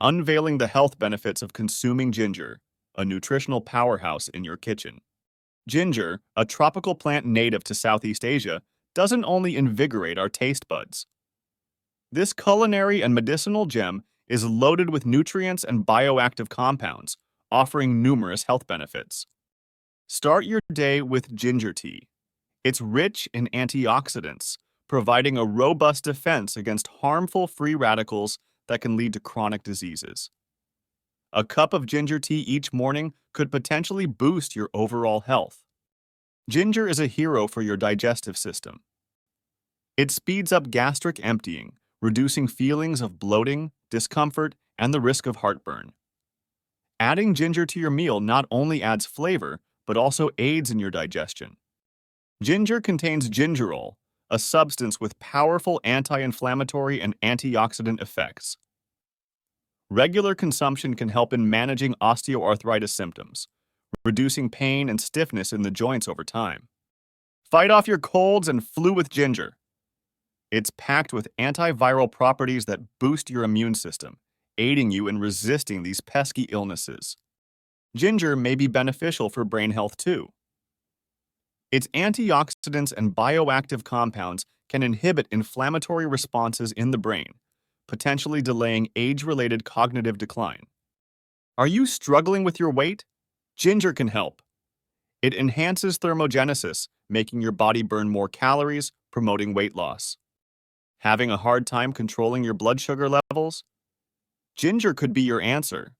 unveiling the health benefits of consuming ginger, a nutritional powerhouse in your kitchen. Ginger, a tropical plant native to Southeast Asia, doesn't only invigorate our taste buds. This culinary and medicinal gem is loaded with nutrients and bioactive compounds, offering numerous health benefits. Start your day with ginger tea. It's rich in antioxidants, providing a robust defense against harmful free radicals that can lead to chronic diseases. A cup of ginger tea each morning could potentially boost your overall health. Ginger is a hero for your digestive system. It speeds up gastric emptying, reducing feelings of bloating, discomfort, and the risk of heartburn. Adding ginger to your meal not only adds flavor, but also aids in your digestion. Ginger contains gingerol, a substance with powerful anti-inflammatory and antioxidant effects. Regular consumption can help in managing osteoarthritis symptoms, reducing pain and stiffness in the joints over time. Fight off your colds and flu with ginger. It's packed with antiviral properties that boost your immune system, aiding you in resisting these pesky illnesses. Ginger may be beneficial for brain health too. Its antioxidants and bioactive compounds can inhibit inflammatory responses in the brain, potentially delaying age-related cognitive decline. Are you struggling with your weight? Ginger can help. It enhances thermogenesis, making your body burn more calories, promoting weight loss. Having a hard time controlling your blood sugar levels? Ginger could be your answer.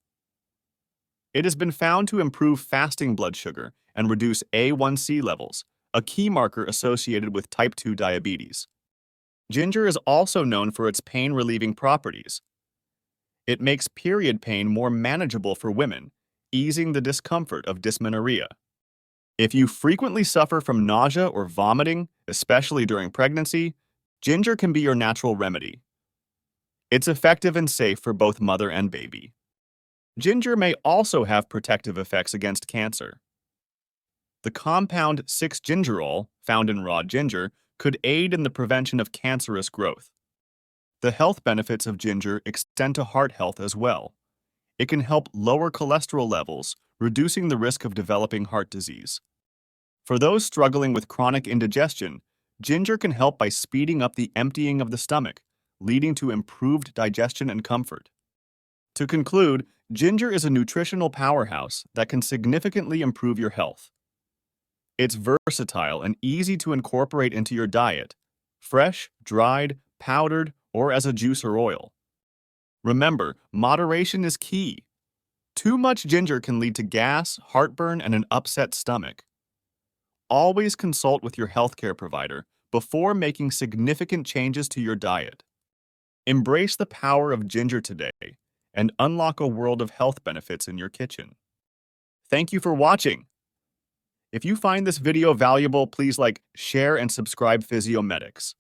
It has been found to improve fasting blood sugar and reduce A1C levels, a key marker associated with type 2 diabetes. Ginger is also known for its pain-relieving properties. It makes period pain more manageable for women, easing the discomfort of dysmenorrhea. If you frequently suffer from nausea or vomiting, especially during pregnancy, ginger can be your natural remedy. It's effective and safe for both mother and baby. Ginger may also have protective effects against cancer. The compound 6-gingerol, found in raw ginger, could aid in the prevention of cancerous growth. The health benefits of ginger extend to heart health as well. It can help lower cholesterol levels, reducing the risk of developing heart disease. For those struggling with chronic indigestion, ginger can help by speeding up the emptying of the stomach, leading to improved digestion and comfort. To conclude, ginger is a nutritional powerhouse that can significantly improve your health. It's versatile and easy to incorporate into your diet, fresh, dried, powdered, or as a juice or oil. Remember, moderation is key. Too much ginger can lead to gas, heartburn, and an upset stomach. Always consult with your healthcare provider before making significant changes to your diet. Embrace the power of ginger today and unlock a world of health benefits in your kitchen. Thank you for watching. If you find this video valuable, please like, share, and subscribe Physiomedics.